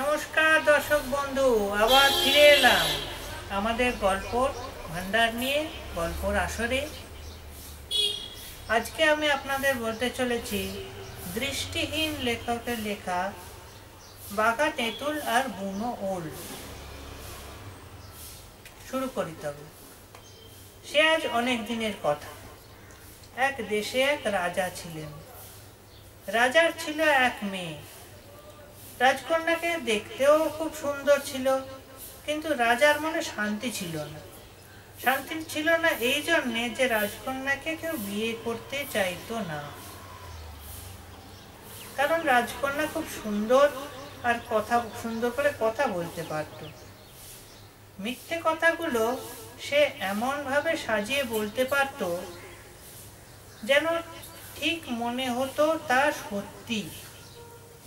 নমস্কার দর্শক বন্ধু, আবার ফিরে এলাম আমাদের গল্পর ভান্ডার নিয়ে, গল্পর আসরে। আজকে আমি আপনাদের বলতে চলেছি দৃষ্টিহীন লেখকের লেখা বাঘা তেঁতুল আর বুনো ওল। শুরু করি তবে। সে আজ অনেক দিনের কথা। এক দেশে এক রাজা ছিলেন। রাজার ছিল এক মেয়ে। রাজকন্যাকে দেখতেও খুব সুন্দর ছিল, কিন্তু রাজার মনে শান্তি ছিল না। শান্তি ছিল না এই জন্যে যে রাজকন্যাকে কেউ বিয়ে করতে চাইতো না। কারণ রাজকন্যা খুব সুন্দর আর সুন্দর করে কথা বলতে পারত। মিথ্যে কথাগুলো সে এমন ভাবে সাজিয়ে বলতে পারত যেন ঠিক মনে হতো তা সত্যি।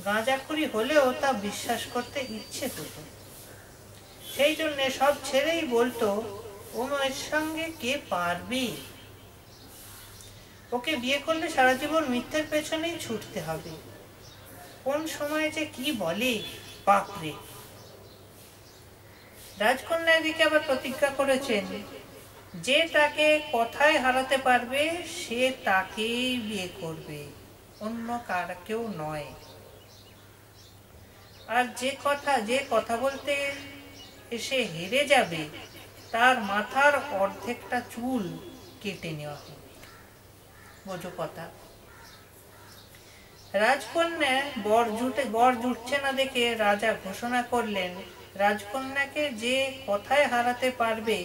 গাঁজাখুরি হলেও তা বিশ্বাস করতে ইচ্ছে হতো। সেই জন্যে সব ছেলেই বলতো, ও মেয়ের সঙ্গে কে পারবে? ওকে বিয়ে করলে সারা জীবন মিথ্যের পেছনেই ছুটতে হবে। কোন সময় যে কি বলে, বাপরে। রাজকন্যা এদিকে আবার প্রতিজ্ঞা করেছেন, যে তাকে কথায় হারাতে পারবে সে তাকেই বিয়ে করবে, অন্য কার কেউ নয়। আর যে কথা বলতে এসে হেরে যাবে তার মাথার অর্ধেকটা চুল কেটে নেওয়া হবে। বোঝো কথা। রাজকন্যা বর জুটছে না দেখে রাজা ঘোষণা করলেন, রাজকন্যাকে যে কথায় হারাতে পারবে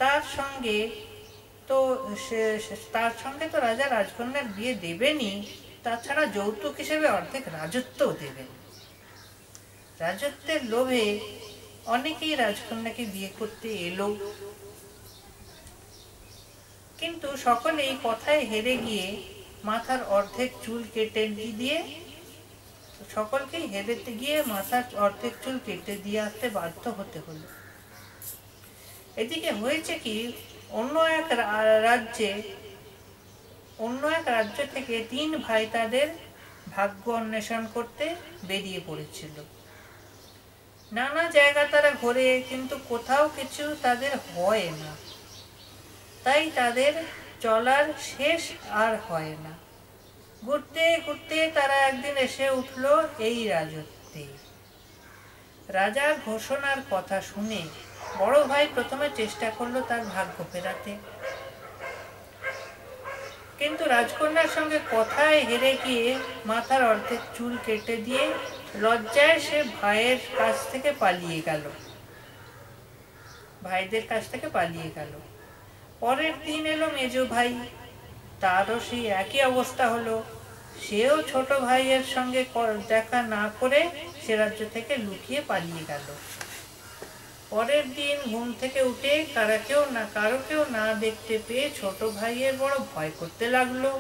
তার সঙ্গে তো রাজা রাজকন্যার বিয়ে দেবেনই, তাছাড়া যৌতুক হিসেবে অর্ধেক রাজত্বও দেবেন। রাজত্বের লোভে অনেকেই রাজকন্যাকে বিয়ে করতে এলো, কিন্তু সকলেই কথায় হেরে গিয়ে মাথার অর্ধেক চুল কেটে দিয়ে সকলকেই হেরেতে গিয়ে মাথার অর্ধেক চুল কেটে দিয়ে আসতে বাধ্য হতে হলো। এদিকে হয়েছে কি, অন্য এক রাজ্য থেকে 3 ভাই তাদের ভাগ্য অন্বেষণ করতে বেরিয়ে পড়েছিল। নানা জায়গা তারা ঘোরে, কিন্তু কোথাও কিছু তাদের হয় না। তাই তাদের চলার শেষ আর হয় না। ঘুরতে ঘুরতে তারা একদিন এসে উঠল এই রাজত্বে। রাজার ঘোষণার কথা শুনে বড় ভাই প্রথমে চেষ্টা করলো তার ভাগ্য ফেরাতে, কিন্তু রাজকন্যার সঙ্গে কথায় হেরে গিয়ে মাথার অর্ধেক চুল কেটে দিয়ে লজ্জায় সে ভাইদের কাছ থেকে পালিয়ে গেল। পরের দিন এলো মেজো ভাই, তারও সেই একই অবস্থা হলো। সেও ছোট ভাইয়ের সঙ্গে দেখা না করে সে রাজ্য থেকে লুকিয়ে পালিয়ে গেল। পরের দিন ঘুম থেকে উঠে কারো কেউ না দেখতে পেয়ে ছোট ভাইয়ের বড় ভয় করতে লাগলো।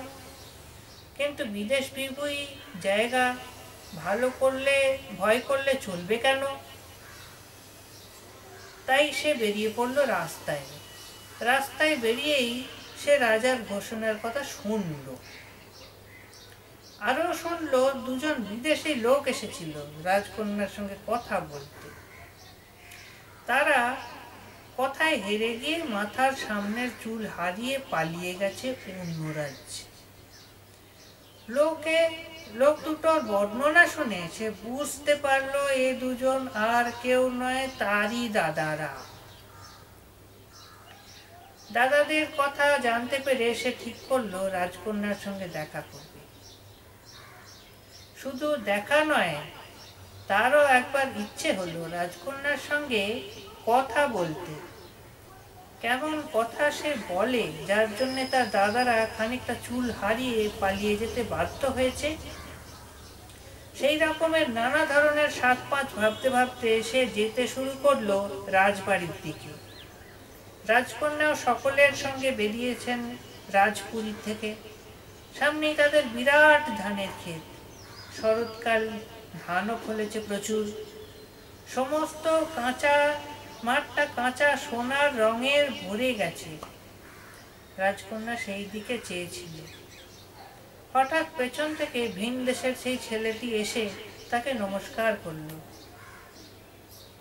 কিন্তু বিদেশ বিভূই জায়গা, ভয় করলে চলবে কেন? তাই সে বেরিয়ে পড়লো রাস্তায় বেরিয়েই সে রাজার ঘোষণার কথা শুনল। আরো শুনলো 2জন বিদেশি লোক এসেছিল রাজকন্যার সঙ্গে কথা বলতে। তারা কথায় হেরে গিয়ে মাথার সামনের চুল হারিয়ে পালিয়ে গেছে অন্য রাজ্যে। লোক দুটোর বর্ণনা শুনে সে বুঝতে পারলো এ 2জন আর কেউ নয়, তারই দাদাদের কথা জানতে পেরে সে ঠিক করলো রাজকন্যার সঙ্গে দেখা করবে। শুধু দেখা নয়, তারও একবার ইচ্ছে হলো রাজকন্যার সঙ্গে কথা বলতে। কেমন কথা সে বলে, যার জন্য তার দাদারা খানিকটা চুল হারিয়ে পালিয়ে যেতে বাধ্য হয়েছে। সেই রকমের নানা ধরনের 7-5 ভাবতে ভাবতে সে যেতে শুরু করলো রাজবাড়ির দিকে। রাজকন্যাও সকলের সঙ্গে বেরিয়েছেন রাজপুরী থেকে। সামনেই তাদের বিরাট ধানের ক্ষেত। শরৎকাল, ধানও ফলেছে প্রচুর। সমস্ত মাঠটা কাঁচা সোনার রঙের ভরে গেছে। রাজকন্যা সেই দিকে চেয়েছিল। হঠাৎ পেছন থেকে ভিন দেশের সেই ছেলেটি এসে তাকে নমস্কার করল।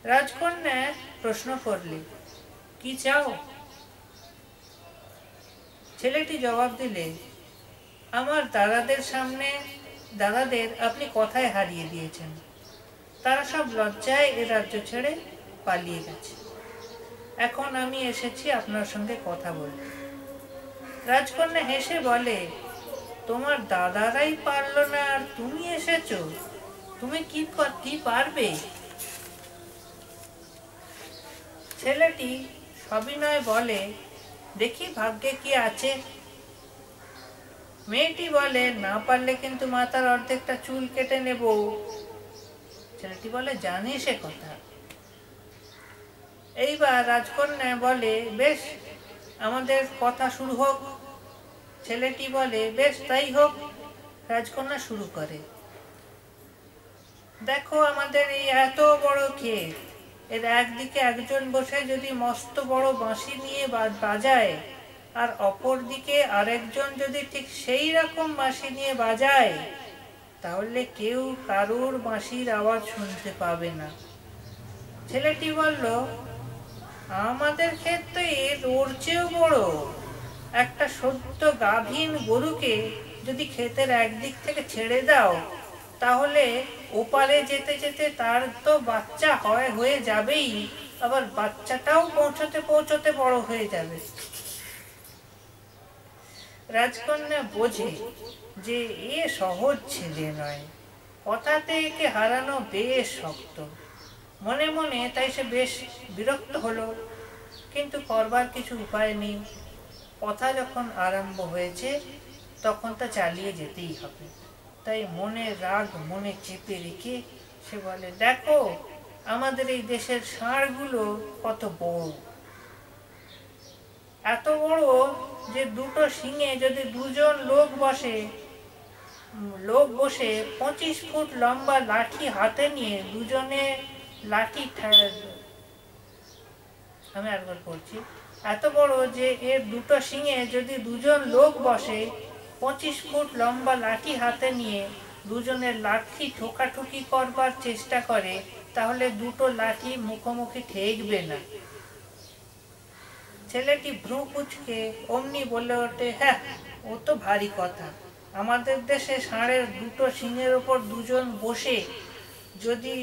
রাজকন্যা প্রশ্ন করলে, কি চাও? ছেলেটি জবাব দিলে, আমার দাদাদের আপনি কথায় হারিয়ে দিয়েছেন। তারা সব লজ্জায় এ রাজ্য ছেড়ে পালিয়ে গেছে। এখন আমি এসেছি আপনার সঙ্গে কথা বলতে। রাজকন্যা হেসে বলে, তোমার দাদারাই পারলো না আর তুমি এসেছো? তুমি কি পারবে? ছেলেটি সবিনয় বলে, দেখি ভাগ্যে কি আছে। মেয়েটি বলে, না পারলে কিন্তু মাথার অর্ধেকটা চুল কেটে নেব। ছেলেটি বলে, জানি সে কথা। এইবার রাজকন্যা বলে, বেশ, আমাদের কথা শুরু হোক। ছেলেটি বলে, বেশ, তাই হোক। রাজকন্যা শুরু করে, দেখো আমাদের এই এত বড় ক্ষেত, এর একদিকে একজন বসে যদি মস্ত বড় বাঁশি নিয়ে বাজায়, আর অপর দিকে আরেকজন যদি ঠিক সেই রকম বাঁশি নিয়ে বাজায়, তাহলে কেউ কারুর বাঁশির আওয়াজ শুনতে পাবে না। ছেলেটি বলল, আমাদের ক্ষেত তো এর ওর চেয়েও বড়। একটা সদ্য গাভীন গরুকে যদি ক্ষেতের একদিক থেকে ছেড়ে দাও, তাহলে ওপারে যেতে যেতে তার তো বাচ্চা হয়ে যাবেই, আবার বাচ্চাটাও পৌঁছতে পৌঁছতে বড় হয়ে যাবে। রাজকন্যা বোঝে যে এ সহজ ছেলে নয়, কথাতে একে হারানো বেশ শক্ত। মনে মনে তাই সে বেশ বিরক্ত হলো, কিন্তু করবার কিছু উপায় নেই। কথা যখন আরম্ভ হয়েছে, তখন তা চালিয়ে যেতেই হবে। তাই মনের রাগ মনে চেপে রেখে সে বলে, দেখো আমাদের এই দেশের ষাঁড়গুলো কত বড়, এত বড় যে দুটো শিঙে যদি দুজন লোক বসে 25 ফুট লম্বা লাঠি হাতে নিয়ে দুজনে লাঠি আমি একবার পড়ছি, এত বড় যে এর দুটো শিঙে যদি দুজন লোক বসে 25 ফুট লম্বা লাঠি হাতে নিয়ে দুজনের লাঠি ঠোকাঠুকি করবার চেষ্টা করে, তাহলে দুটো লাঠি মুখোমুখি ঠেকবে না। ছেলেটি ভ্রু কুঁচকে অমনি বলে ওঠে, হ্যাঁ, ও তো ভারী কথা। আমাদের দেশে ষাঁড়ের দুটো শিঙের ওপর দুজন বসে যদি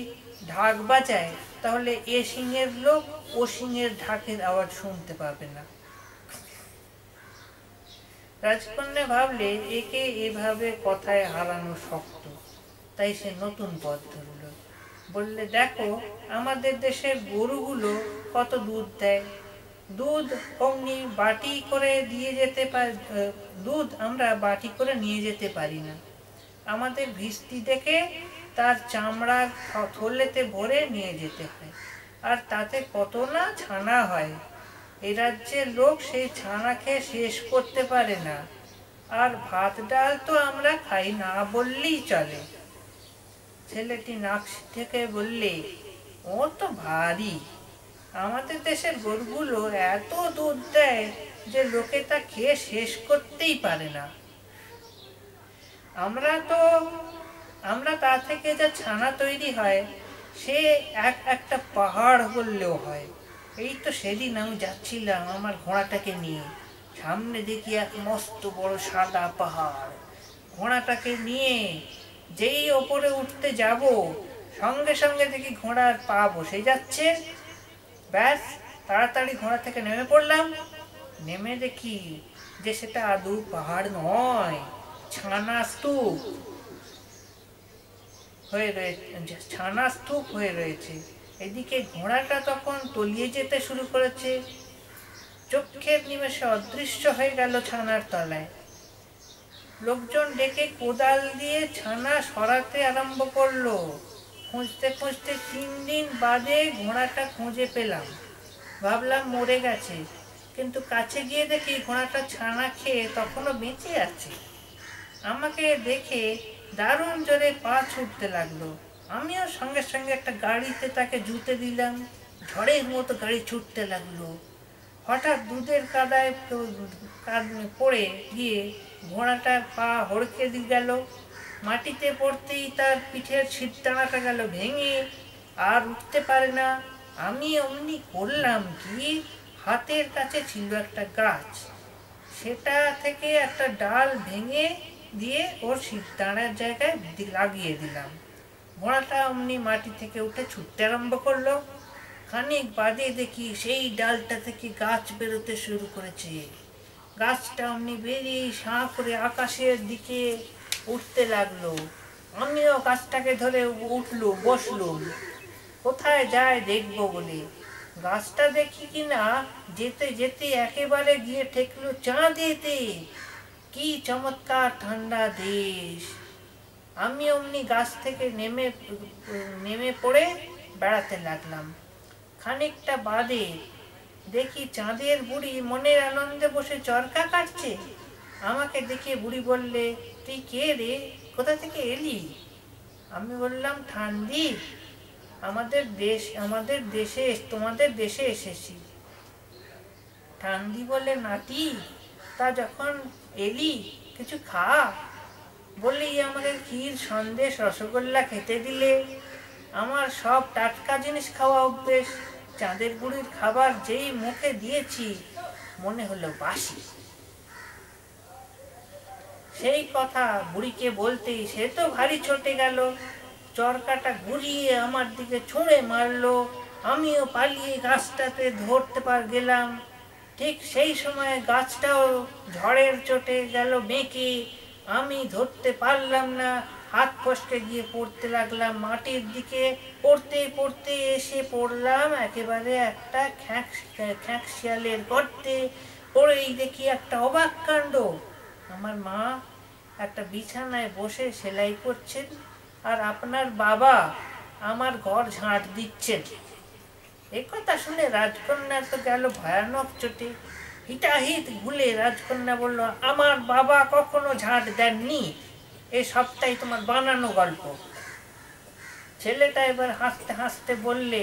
ঢাক বাজায়, তাহলে এ শিঙের লোক ও শিঙের ঢাকের আওয়াজ শুনতে পাবে না। রাজকন্যা ভাবলে একে এভাবে কথায় হারানো শক্ত, তাই সে নতুন পথ ধরল। বললে, দেখো আমাদের দেশের গরুগুলো কত দুধ দেয়। দুধ অমনি বাটি করে দুধ আমরা বাটি করে নিয়ে যেতে পারি না। আমাদের ভিস্তি দেখে তার চামড়ার থলেতে ভরে নিয়ে যেতে হয়, আর তাতে কত না ছানা হয়। এ রাজ্যের লোক সেই ছানা খেয়ে শেষ করতে পারে না। আর ভাত ডাল তো আমরা খাই না বললেই চলে। ছেলেটি নাক থেকে বললে, ও তো ভারী। আমাদের দেশের গরুগুলো এত দুধ দেয় যে লোকে তা খেয়ে শেষ করতেই পারে না। আমরা তা থেকে যা ছানা তৈরি হয়, সে একটা পাহাড় বললেও হয়। এই তো সেদিন আমি যাচ্ছিলাম আমার ঘোড়াটাকে নিয়ে, সামনে দেখি এক মস্ত বড় সাদা পাহাড়। ঘোড়াটাকে নিয়ে যেই ওপরে উঠতে যাব, সঙ্গে সঙ্গে দেখি ঘোড়ার পা বসে যাচ্ছে। ব্যাস, তাড়াতাড়ি ঘোড়া থেকে নেমে পড়লাম। নেমে দেখি যে সেটা আদৌ পাহাড় নয়, ছানা স্তূপ হয়ে রয়েছে। এদিকে ঘোড়াটা তখন তলিয়ে যেতে শুরু করেছে, চোখের নিমেষে অদৃশ্য হয়ে গেল ছানার তলায়। লোকজন ডেকে কোদাল দিয়ে ছানা সরাতে আরম্ভ করলো। খুঁজতে খুঁজতে 3 দিন বাদে ঘোড়াটা খুঁজে পেলাম। ভাবলাম মরে গেছে, কিন্তু কাছে গিয়ে দেখি ঘোড়াটা ছানা খেয়ে তখনও বেঁচে আছে। আমাকে দেখে দারুণ জোরে পা ছুটতে লাগলো। আমিও সঙ্গে সঙ্গে একটা গাড়িতে তাকে জুতে দিলাম। ঝড়ের মতো গাড়ি ছুটতে লাগলো। হঠাৎ দুধের কাদায় পড়ে গিয়ে ঘোড়াটার পা হড়কে দিয়ে গেল। মাটিতে পড়তেই তার পিঠের ছিটদানাটা গেল ভেঙে, আর উঠতে পারে না। আমি অমনি করলাম কি, হাতের কাছে ছিল একটা গাছ, সেটা থেকে একটা ডাল ভেঙে দিয়ে ওর দাঁড়ার জায়গায় লাগিয়ে দিলাম। ঘোড়াটা অমনি মাটি থেকে উঠে ছুটতে আরম্ভ করলো। খানিক বাদে দেখি সেই ডালটা থেকে গাছ বেরোতে শুরু করেছে। গাছটা অমনি বেরিয়ে সাঁ করে আকাশের দিকে উঠতে লাগলো। আমিও গাছটাকে ধরে বসলুম, কোথায় যায় দেখবো বলে। গাছটা দেখি কিনা যেতে যেতে একেবারে গিয়ে ঠেকলো চাঁদেতে। কি চমৎকার ঠান্ডা দেশ! আমি অমনি গাছ থেকে নেমে পড়ে বেড়াতে লাগলাম। খানিকটা বাদে দেখি চাঁদের বুড়ি মনের আনন্দে বসে চরকা কাটছে। আমাকে দেখে বুড়ি বললে, তুই কে রে, কোথা থেকে এলি? আমি বললাম, ঠান্ডি, তোমাদের দেশে এসেছি। ঠান্ডি বলে, নাতি, তা যখন এলি কিছু খা। বললেই আমাকে ক্ষীর, সন্দেশ, রসগোল্লা খেতে দিলে। আমার সব টাটকা জিনিস খাওয়া অভ্যেস। চাঁদের বুড়ির খাবার যেই মুখে দিয়েছি মনে হলো বাসি। সেই কথা বুড়িকে বলতেই সে তো ভারী চটে গেল, চরকাটা ঘুরিয়ে আমার দিকে ছুঁড়ে মারলো। আমিও পালিয়ে গাছটাতে ধরতে গেলাম। ঠিক সেই সময় গাছটাও ঝড়ের চোটে গেল বেঁকে। আমি ধরতে পারলাম না, হাত ফসকে গিয়ে পড়তে লাগলাম মাটির দিকে। পড়তে পড়তে এসে পড়লাম একেবারে একটা খ্যাঁক শিয়ালের গর্তে। পড়েই দেখি একটা অবাক কাণ্ড। আমার মা একটা বিছানায় বসে সেলাই করছেন, আর আপনার বাবা আমার ঘর ঝাঁট দিচ্ছেন। এই কথা শুনে রাজকন্যা তো গেল ভয়ানক চোটে। হিতাহিত ভুলে রাজকন্যা বলল, আমার বাবা কখনো ঝাঁট দেননি, এ সবটাই তোমার বানানো গল্প। ছেলেটা এবার হাসতে হাসতে বললে,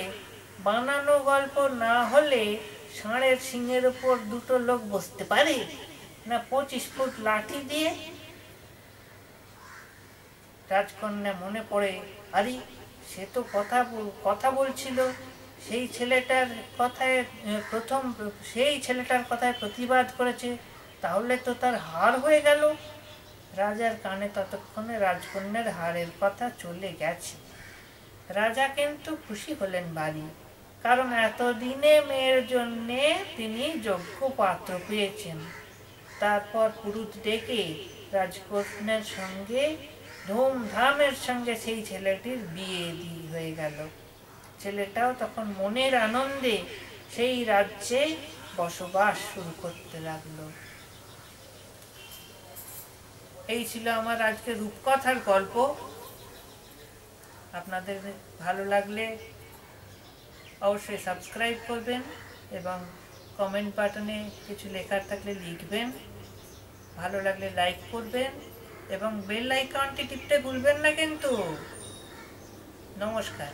বানানো গল্প না হলে ষাঁড়ের শিঙের উপর দুটো লোক বসতে পারে না 25 ফুট লাঠি দিয়ে? রাজকন্যা মনে পড়ে, আরে সে তো কথা বলছিল, সেই ছেলেটার কথায় প্রতিবাদ করেছে, তাহলে তো তার হার হয়ে গেল। রাজার কানে ততক্ষণে রাজকন্যার হারের কথা চলে গেছে। রাজা কিন্তু খুশি হলেন ভারী, কারণ এতদিনে মেয়ের জন্যে তিনি যোগ্য পাত্র পেয়েছেন। তারপর পুরুত ডেকে রাজকন্যার সঙ্গে ধুমধামের সঙ্গে সেই ছেলেটির বিয়ে হয়ে গেল। ছেলেটাও তখন মনের আনন্দে সেই রাজ্যে বসবাস শুরু করতে লাগলো। এই ছিল আমার আজকে রূপকথার গল্প। আপনাদের ভালো লাগলে অবশ্যই সাবস্ক্রাইব করবেন এবং কমেন্ট বাটনে কিছু লেখার থাকলে লিখবেন। ভালো লাগলে লাইক করবেন এবং বেল আইকনটি টিপতে ভুলবেন না কিন্তু। নমস্কার।